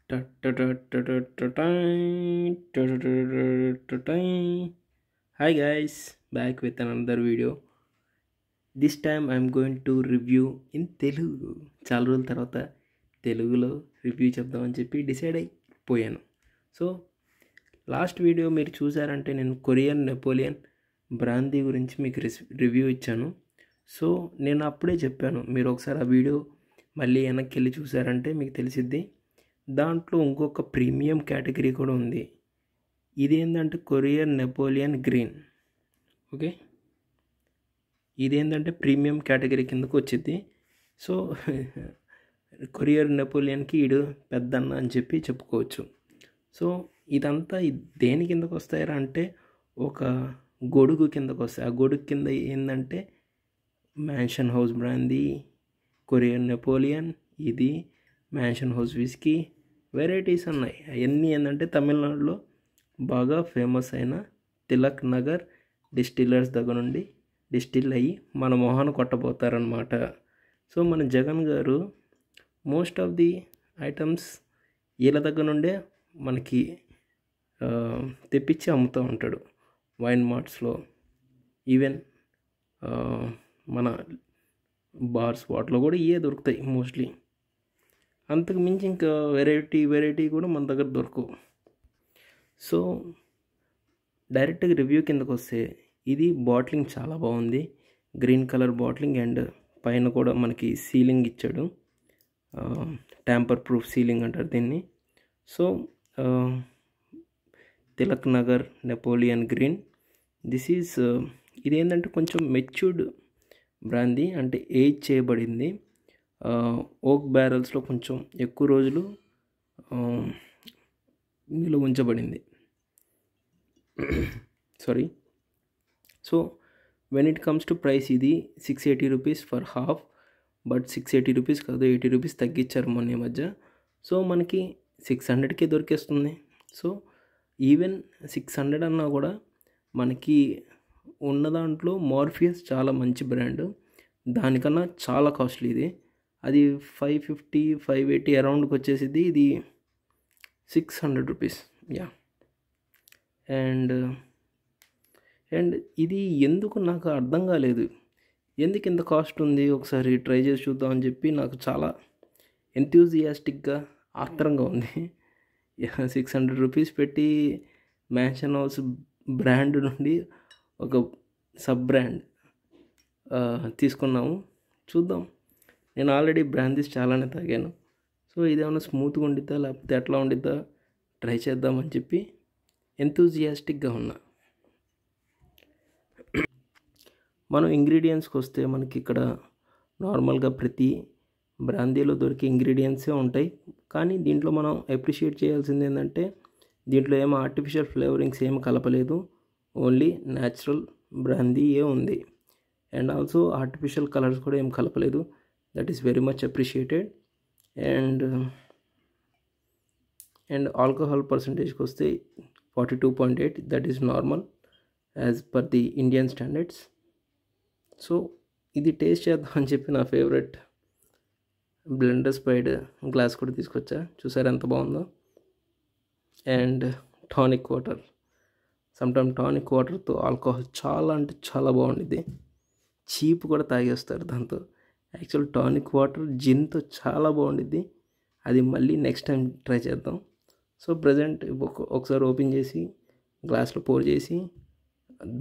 Hi guys, back with another video. This time I'm going to review in Telugu. చాలా రోజుల తర్వాత తెలుగులో review చెప్దామని చెప్పి డిసైడ్ అయిపోయాను. సో లాస్ట్ వీడియో మీరు చూసారంటే నేను కొరియన్ నెపోలియన్ బ్రాందీ గురించి మీకు రివ్యూ ఇచ్చాను. సో నేను అప్పుడే చెప్పాను, మీరు ఒకసారి ఆ వీడియో మళ్ళీ వెనక్కి వెళ్ళి చూసారంటే మీకు తెలిసిద్ది. దాంట్లో ఇంకొక ప్రీమియం కేటగిరీ కూడా ఉంది. ఇదేంటంటే కొరియన్ నెపోలియన్ గ్రీన్. ఓకే, ఇదేంటంటే ప్రీమియం కేటగిరీ కిందకు వచ్చింది. సో కొరియన్ నెపోలియన్కి ఈడు పెద్దన్న అని చెప్పి చెప్పుకోవచ్చు. సో ఇదంతా దేని కిందకు వస్తాయరా అంటే ఒక గొడుగు కిందకు వస్తాయి. ఆ గొడుగు కింద ఏంటంటే mansion house brandy, Korean Napoleon, ఇది మ్యాన్షన్ హౌస్ విస్కీ, వెరైటీస్ ఉన్నాయి. అవన్నీ ఏంటంటే తమిళనాడులో బాగా ఫేమస్ అయిన తిలక్ నగర్ డిస్టిల్లర్స్ దగ్గర నుండి డిస్టిల్ అయ్యి మన మొహాన్ని కొట్టబోతారనమాట. సో మన జగన్ గారు మోస్ట్ ఆఫ్ ది ఐటమ్స్ వీళ్ళ దగ్గర నుండే మనకి తెప్పించి అమ్ముతూ ఉంటాడు. వైన్ మార్ట్స్లో, ఈవెన్ మన బార్స్ వాటిలో కూడా ఇవే దొరుకుతాయి మోస్ట్లీ. అంతకు మించి ఇంకా వెరైటీ కూడా మన దగ్గర దొరకవు. సో డైరెక్ట్గా రివ్యూ కిందకు వస్తే ఇది బాటిలింగ్ చాలా బాగుంది. గ్రీన్ కలర్ బాటిలింగ్ అండ్ పైన కూడా మనకి సీలింగ్ ఇచ్చాడు. ట్యాంపర్ ప్రూఫ్ సీలింగ్ అంటారు దీన్ని. So Tilak Nagar Napoleon green, this is ఇదేంటంటే కొంచెం మెచ్యూర్డ్ బ్రాందీ, అంటే ఏజ్ చేయబడింది. ఓక్ బ్యారల్స్లో కొంచెం ఎక్కువ రోజులు నిల్వ ఉంచబడింది. Sorry. So when it comes to price, ఇది 680 rupees for half. But 680 rupees కాదు, 80 రూపీస్ తగ్గించారు మొన్న ఈ మధ్య. సో మనకి 600కే దొరికేస్తుంది. సో ఈవెన్ 600 అన్నా కూడా మనకి ఉన్న దాంట్లో మార్ఫియస్ చాలా మంచి బ్రాండ్, దానికన్నా చాలా కాస్ట్లీ ఇది. అది 550 580 అరౌండ్కి వచ్చేసింది. ఇది 600 రూపీస్. యా. అండ్ ఇది ఎందుకు నాకు అర్థం కాలేదు, ఎందుకు ఇంత కాస్ట్ ఉంది, ఒకసారి ట్రై చేసి చూద్దామని చెప్పి నాకు చాలా ఎంతూజియాస్టిక్గా ఆత్రంగా ఉంది. 600 రూపీస్ పెట్టి మ్యాన్షన్ హౌస్ బ్రాండ్ నుండి ఒక సబ్ బ్రాండ్ తీసుకున్నాము. చూద్దాం. నేను ఆల్రెడీ బ్రాందీస్ చాలానే తాగాను. సో ఇదేమన్నా స్మూత్గా ఉండిద్దా లేకపోతే ఎట్లా ఉండిద్దా ట్రై చేద్దామని చెప్పి ఎంతూజియాస్టిక్గా ఉన్నా. మనం ఇంగ్రీడియంట్స్కి వస్తే మనకి ఇక్కడ నార్మల్గా ప్రతి బ్రాందీలో దొరికే ఇంగ్రీడియంట్సే ఉంటాయి. కానీ దీంట్లో మనం అప్రిషియేట్ చేయాల్సింది ఏంటంటే దీంట్లో ఏమో ఆర్టిఫిషియల్ ఫ్లేవరింగ్స్ ఏమి కలపలేదు, ఓన్లీ న్యాచురల్ బ్రాందీయే ఉంది. అండ్ ఆల్సో ఆర్టిఫిషియల్ కలర్స్ కూడా ఏం కలపలేదు. That is very much appreciated. And alcohol పర్సంటేజ్కి వస్తే 42.8, that is normal as per the Indian standards. So ఇది టేస్ట్ చేద్దామని చెప్పి నా ఫేవరెట్ బ్లెండర్ స్పైడ్ గ్లాస్ కూడా తీసుకొచ్చా. చూసారు ఎంత బాగుందో. And tonic water, sometime tonic వాటర్తో ఆల్కహాల్ చాలా అంటే చాలా బాగుండిద్ది. చీప్ కూడా తాగేస్తారు దాంతో. యాక్చువల్ టానిక్ వాటర్ జిన్తో చాలా బాగుండిద్ది. అది మళ్ళీ నెక్స్ట్ టైం ట్రై చేద్దాం. సో ప్రజెంట్ ఒకసారి ఓపెన్ చేసి గ్లాస్లో పోర్ చేసి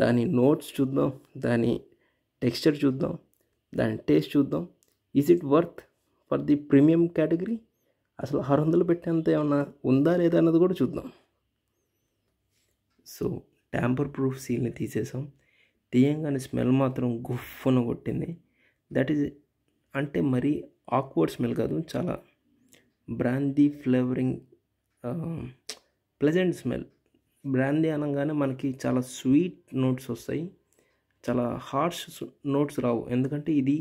దాని నోట్స్ చూద్దాం, దాని టెక్స్చర్ చూద్దాం, దాని టేస్ట్ చూద్దాం. Is it worth for the premium category? అసలు 600 పెట్టేంత ఏమన్నా ఉందా లేదా అన్నది కూడా చూద్దాం. సో ట్యాంపర్ ప్రూఫ్ సీల్ని తీసేసాం. తీయంగానే స్మెల్ మాత్రం గుఫ్ఫన కొట్టింది. దట్ ఈజ్ అంటే మరీ ఆక్వర్డ్ స్మెల్ కాదు, చాలా brandy flavouring, pleasant smell. Brandy అనగానే మనకి చాలా స్వీట్ నోట్స్ వస్తాయి, చాలా హార్ష్ నోట్స్ రావు. ఎందుకంటే ఇది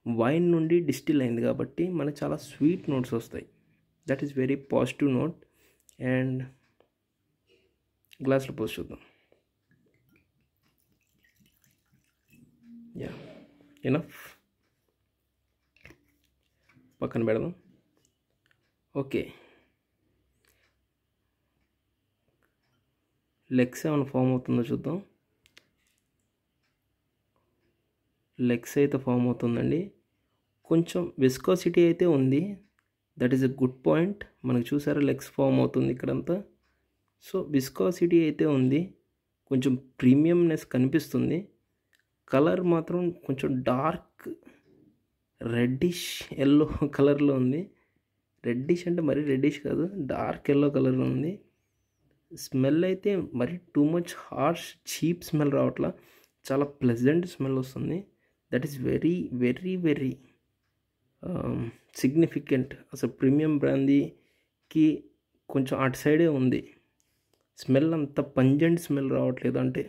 వైన్ నుండి డిస్టిల్ అయింది కాబట్టి మనకి చాలా స్వీట్ నోట్స్ వస్తాయి. That is very positive note. And గ్లాస్లో పోసి చూద్దాం. Yeah, enough. పక్కన పెడదాం. ఓకే, లెగ్స్ ఏమైనా ఫామ్ అవుతుందో చూద్దాం. లెగ్స్ అయితే ఫామ్ అవుతుందండి. కొంచెం విస్కోసిటీ అయితే ఉంది. That is a good point. మనకు చూసారా లెగ్స్ ఫామ్ అవుతుంది ఇక్కడంతా. సో విస్కోసిటీ అయితే ఉంది, కొంచెం ప్రీమియంనెస్ కనిపిస్తుంది. కలర్ మాత్రం కొంచెం డార్క్ రెడ్డిష్ ఎల్లో కలర్లో ఉంది. రెడ్డిష్ అంటే మరీ రెడ్డిష్ కాదు, డార్క్ ఎల్లో కలర్లో ఉంది. స్మెల్ అయితే మరీ too much harsh cheap smell రావట్లా, చాలా ప్లెజెంట్ స్మెల్ వస్తుంది. That is very very very significant. అసలు ప్రీమియం బ్రాందీకి కొంచెం అటు సైడే ఉంది స్మెల్. అంత పంజెంట్ స్మెల్ రావట్లేదు, అంటే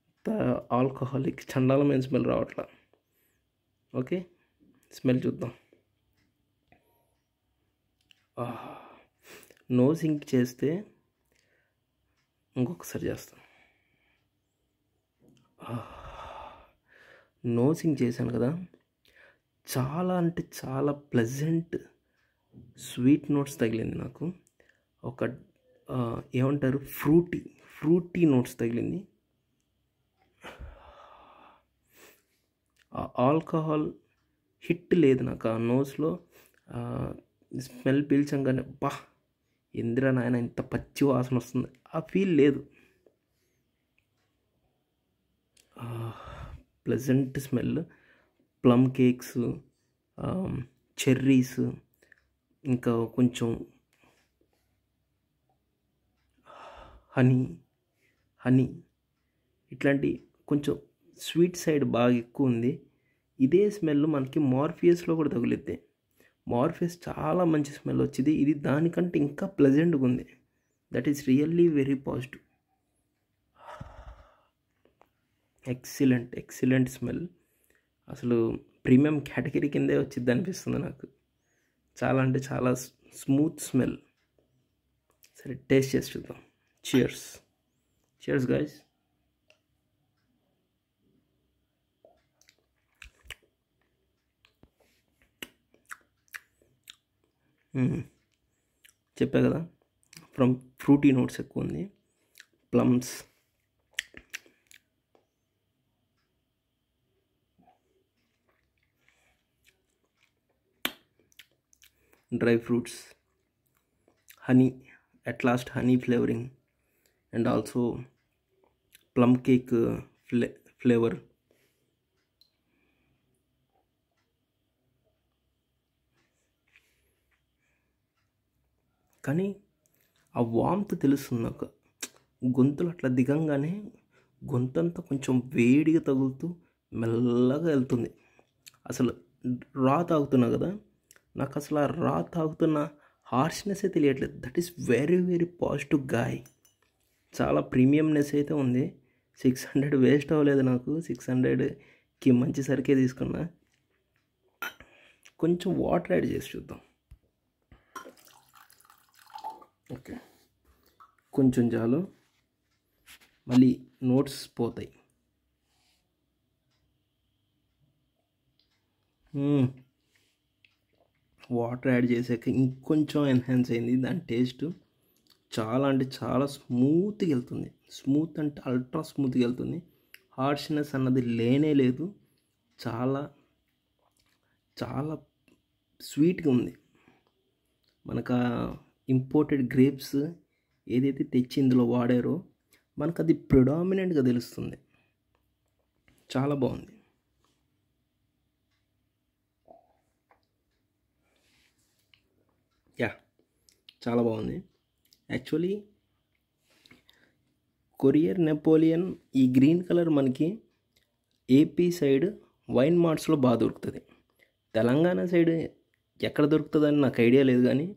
అంత ఆల్కహాలిక్ చండాలమైన స్మెల్ రావట్లా. ఓకే, స్మెల్ చూద్దాం. నోస్ ఇంక్ చేస్తే ఇంకొకసారి చేస్తాం. నోస్ ఇంక్ చేశాను కదా, చాలా అంటే చాలా ప్లెజెంట్ స్వీట్ నోట్స్ తగిలింది నాకు. ఒక ఏమంటారు, ఫ్రూటీ నోట్స్ తగిలింది. ఆల్కహాల్ హిట్ లేదు నాకు ఆ నోస్లో. స్మెల్ పీల్చంగానే బా ఇందిరా నాయన ఇంత పచ్చి వాసన వస్తుంది, ఆ ఫీల్ లేదు. Pleasant smell. Plum cakes, cherries, ఇంకా కొంచెం హనీ ఇట్లాంటి కొంచెం స్వీట్ సైడ్ బాగా ఎక్కువ ఉంది. ఇదే స్మెల్ మనకి మార్ఫియస్లో కూడా తగులుద్ది. మార్ఫియస్ చాలా మంచి స్మెల్ వచ్చింది, ఇది దానికంటే ఇంకా ప్లెజెంట్గా ఉంది. That is really very positive. Excellent smell. అసలు ప్రీమియం కేటగిరీ కిందే వచ్చింది అనిపిస్తుంది నాకు. చాలా అంటే చాలా స్మూత్ స్మెల్. సరే టేస్ట్ చేసి చూద్దాం. Cheers guys. చెప్పా కదా, ఫ్రూటీ నోట్స్ ఎక్కువ ఉంది. Plums, dry fruits, honey, at last honey flavoring, and also plum cake flavor. కానీ ఆ వామ్త్ తెలుస్తుంది నాకు. గొంతులు అట్లా దిగంగానే గొంతంతా కొంచెం వేడిగా తగులుతూ మెల్లగా వెళ్తుంది. అసలు రా తాగుతున్నా కదా, నాకు అసలు ఆ రా తాగుతున్న హార్ష్నెస్ తెలియట్లేదు. That is very very positive guy. చాలా ప్రీమియంనెస్ అయితే ఉంది. 600 వేస్ట్ అవ్వలేదు నాకు. 600కి మంచి సరికే తీసుకున్నా. కొంచెం వాటర్ యాడ్ చేసి చూద్దాం. ఓకే, కొంచెం చాలు, మళ్ళీ నోట్స్ పోతాయి. వాటర్ యాడ్ చేసాక ఇంకొంచెం ఎన్హాన్స్ అయింది దాని టేస్ట్. చాలా అంటే చాలా స్మూత్గా వెళ్తుంది. స్మూత్ అంటే అల్ట్రా స్మూత్గా వెళ్తుంది. హార్ష్నెస్ అన్నది లేనే లేదు. చాలా చాలా స్వీట్గా ఉంది. మనకు ఇంపోర్టెడ్ గ్రేప్స్ ఏదైతే తెచ్చి ఇందులో వాడారో మనకు అది ప్రిడామినెంట్గా తెలుస్తుంది. చాలా బాగుంది. చాలా బాగుంది. యాక్చువల్లీ కొరియర్ నెపోలియన్ ఈ గ్రీన్ కలర్ మనకి ఏపీ సైడ్ వైన్ మార్ట్స్లో బాగా దొరుకుతుంది. తెలంగాణ సైడ్ ఎక్కడ దొరుకుతుందని నాకు ఐడియా లేదు, కానీ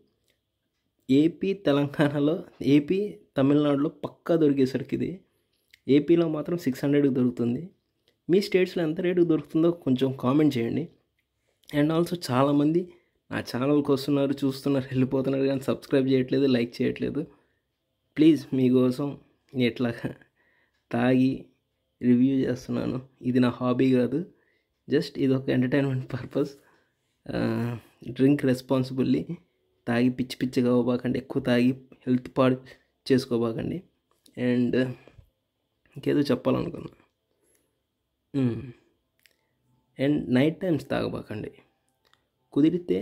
తెలంగాణలో తమిళనాడులో పక్కా దొరికేసరికి ఇది ఏపీలో మాత్రం 600కి దొరుకుతుంది. మీ స్టేట్స్లో ఎంత రేటుకి దొరుకుతుందో కొంచెం కామెంట్ చేయండి. అండ్ ఆల్సో చాలామంది నా ఛానల్కి వస్తున్నారు, చూస్తున్నారు, వెళ్ళిపోతున్నారు, కానీ సబ్స్క్రైబ్ చేయట్లేదు, లైక్ చేయట్లేదు. ప్లీజ్ మీకోసం నేను ఎట్లా తాగి రివ్యూ చేస్తున్నాను. ఇది నా హాబీ కాదు, జస్ట్ ఇది ఒక ఎంటర్టైన్మెంట్ పర్పస్. Drink responsibly. తాగి పిచ్చిగా అవ్వబాకండి, ఎక్కువ తాగి హెల్త్ పాడు చేసుకోబాకండి. అండ్ ఇంకేదో చెప్పాలనుకున్నా. అండ్ నైట్ టైమ్స్ తాగబాకండి, కుదిరితే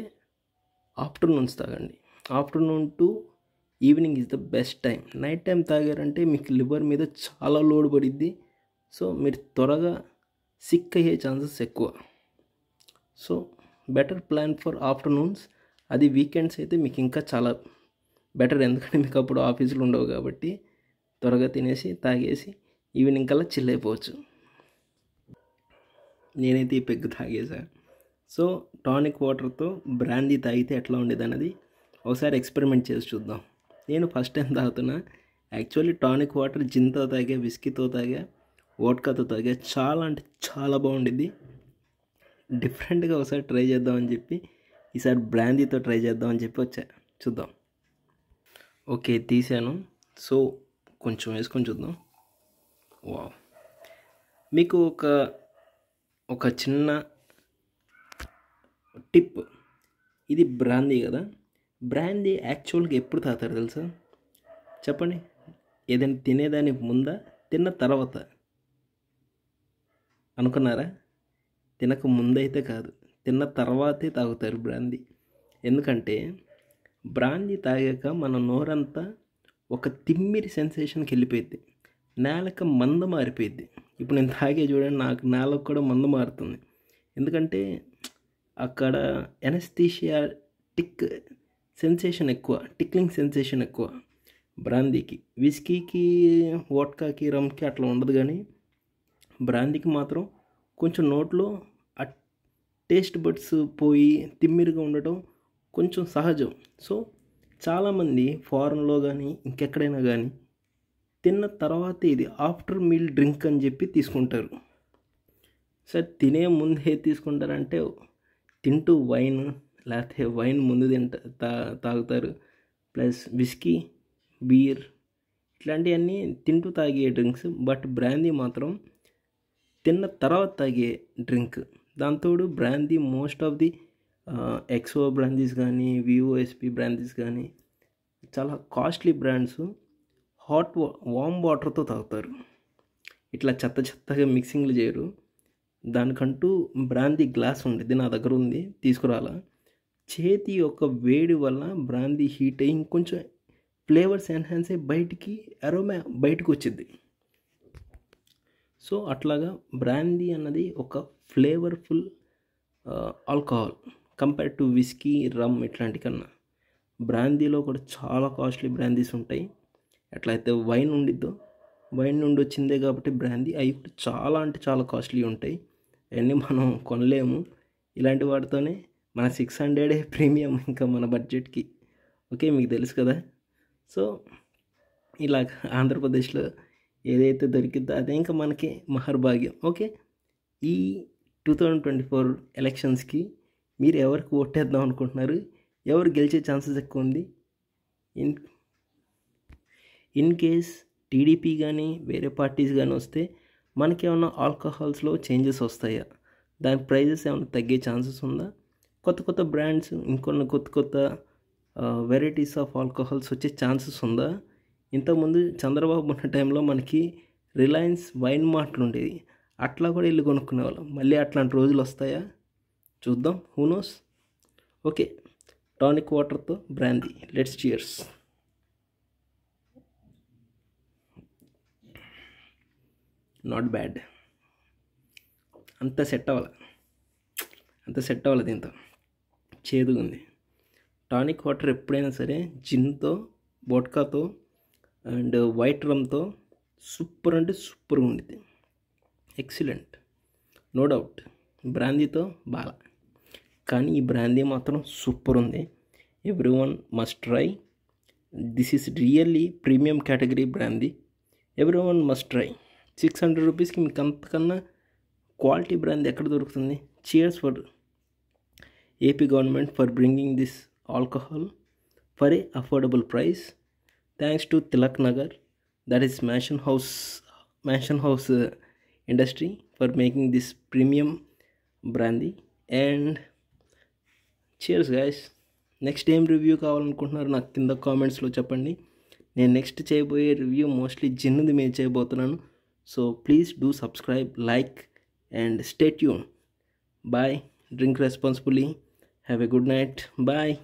ఆఫ్టర్నూన్స్ తాగండి. Afternoon to evening is the best time. Night time తాగారంటే మీకు లివర్ మీద చాలా లోడ్ పడిద్ది. సో మీరు త్వరగా సిక్ అయ్యే ఛాన్సెస్ ఎక్కువ. So better plan for afternoons. అది వీకెండ్స్ అయితే మీకు ఇంకా చాలా బెటర్, ఎందుకంటే మీకు అప్పుడు ఆఫీసులు ఉండవు కాబట్టి త్వరగా తినేసి తాగేసి ఈవినింగ్ కల్లా చిల్ అయిపోవచ్చు. నేనైతే ఈ పెగ్గు తాగేసా. సో టానిక్ వాటర్తో బ్రాందీ తాగితే ఎట్లా ఉండేది అన్నది ఒకసారి ఎక్స్పెరిమెంట్ చేసి చూద్దాం. నేను ఫస్ట్ టైం తాగుతున్నా. యాక్చువల్లీ టానిక్ వాటర్ జిన్తో తాగా, విస్కీతో తాగా, వోడ్కాతో తాగా, చాలా అంటే చాలా బాగుండిద్ది. డిఫరెంట్గా ఒకసారి ట్రై చేద్దామని చెప్పి ఈసారి బ్రాందీతో ట్రై చేద్దామని చెప్పి వచ్చా. చూద్దాం. ఓకే, తీసాను. సో కొంచెం వేసుకొని చూద్దాం. వావ్. మీకు ఒక చిన్న టిప్. ఇది బ్రాందీ కదా, బ్రాందీ యాక్చువల్గా ఎప్పుడు తాగుతారు తెలుసా? చెప్పండి. ఏదైనా తినేదానికి ముందా, తిన్న తర్వాత? అనుకున్నారా? తినక ముందైతే కాదు, తిన్న తర్వాతే తాగుతారు బ్రాందీ. ఎందుకంటే బ్రాందీ తాగాక మన నోరంతా ఒక తిమ్మిరి సెన్సేషన్కి వెళ్ళిపోయింది, నేలకు మంద మారిపోయింది. ఇప్పుడు నేను తాగే చూడండి, నాకు నేలకు కూడా మంద మారుతుంది. ఎందుకంటే అక్కడ ఎనస్థీషియాటిక్ సెన్సేషన్ ఎక్కువ, టిక్లింగ్ సెన్సేషన్ ఎక్కువ బ్రాందీకి. విస్కీకి, వోడ్కాకి, రమ్కి అట్లా ఉండదు, కానీ బ్రాందీకి మాత్రం కొంచెం నోట్లో ఆ టేస్ట్ బడ్స్ పోయి తిమ్మిరిగా ఉండటం కొంచెం సహజం. సో చాలామంది ఫారెన్లో కానీ ఇంకెక్కడైనా కానీ తిన్న తర్వాత ఇది ఆఫ్టర్ మీల్ డ్రింక్ అని చెప్పి తీసుకుంటారు. సార్ తినే ముందే తీసుకుంటారంటే తింటూ వైన్, లేకపోతే వైన్ ముందు తాగుతారు, ప్లస్ విస్కీ, బీర్ ఇట్లాంటివన్నీ తింటూ తాగే డ్రింక్స్. బట్ బ్రాందీ మాత్రం తిన్న తర్వాత తాగే డ్రింక్. దాంతోడు brandy most of the XO brandies కానీ, విఓఎస్పి బ్రాందీస్ కానీ చాలా కాస్ట్లీ బ్రాండ్స్ వామ్ వాటర్తో తాగుతారు. ఇట్లా చెత్తగా మిక్సింగ్లు చేయరు. దానికంటూ బ్రాందీ గ్లాస్ ఉండేది, నా దగ్గర ఉంది, తీసుకురాలా. చేతి యొక్క వేడి వల్ల బ్రాందీ హీట్ అయ్యి ఇంకొంచెం ఫ్లేవర్స్ ఎన్హాన్స్ అయ్యి బయటికి అరోమా బయటకు వచ్చింది. సో అట్లాగా బ్రాందీ అన్నది ఒక flavourful alcohol compare to whisky, rum ఇట్లాంటి కన్నా. బ్రాందీలో కూడా చాలా కాస్ట్లీ బ్రాందీస్ ఉంటాయి. ఎట్లయితే వైన్ ఉండిద్దో, వైన్ నుండి వచ్చిందే కాబట్టి బ్రాందీ, అవి కూడా చాలా అంటే చాలా కాస్ట్లీ ఉంటాయి. అవన్నీ మనం కొనలేము. ఇలాంటి వాటితోనే మన 600 ప్రీమియం ఇంకా మన బడ్జెట్కి. ఓకే, మీకు తెలుసు కదా. సో ఇలా ఆంధ్రప్రదేశ్లో ఏదైతే దొరికిద్దో అదే ఇంకా మనకి మహర్భాగ్యం. ఓకే, ఈ 2024 ఎలక్షన్స్కి మీరు ఎవరికి ఓటేద్దాం అనుకుంటున్నారు? ఎవరు గెలిచే ఛాన్సెస్ ఎక్కువ ఉంది? ఇన్ కేస్ టీడీపీ కానీ వేరే పార్టీస్ కానీ వస్తే మనకి ఏమైనా ఆల్కహాల్స్లో చేంజెస్ వస్తాయా? దాని ప్రైజెస్ ఏమైనా తగ్గే ఛాన్సెస్ ఉందా? కొత్త బ్రాండ్స్, ఇంకొన్ని కొత్త వెరైటీస్ ఆఫ్ ఆల్కహాల్స్ వచ్చే ఛాన్సెస్ ఉందా? ఇంతకుముందు చంద్రబాబు ఉన్న టైంలో మనకి రిలయన్స్ వైన్ మార్ట్లు ఉండేది, అట్లా కూడా వెళ్ళి కొనుక్కునే వాళ్ళం. మళ్ళీ అట్లాంటి రోజులు వస్తాయా? చూద్దాం, హూ నోస్. ఓకే, టానిక్ వాటర్తో brandy. Let's cheers. Not bad. అంత సెట్ అవ్వాలి దీంతో. చేదుగా ఉంది. టానిక్ వాటర్ ఎప్పుడైనా సరే జిన్తో, వోడ్కాతో అండ్ వైట్ రమ్తో సూపర్ అంటే సూపర్గా ఉండిద్ది. Excellent, no doubt. బ్రాందీతో బాగా, కానీ ఈ బ్రాందీ మాత్రం సూపర్ ఉంది. Every one must try. This is really premium category brandy. Every one must try. 600 రూపీస్కి మీకు అంతకన్నా క్వాలిటీ బ్రాందీ ఎక్కడ దొరుకుతుంది? Cheers for AP government for bringing this alcohol for a affordable price. Thanks to Tilak Nagar, that is mansion house industry for making this premium brandy. And cheers guys. Next ఏం review కావాలనుకుంటున్నారు నాకు కింద కామెంట్స్లో చెప్పండి. నేను next చేయబోయే రివ్యూ మోస్ట్లీ జిన్నుది మీద చేయబోతున్నాను. So please do subscribe, like and stay tune. Bye. Drink responsibly. Have a good night. Bye.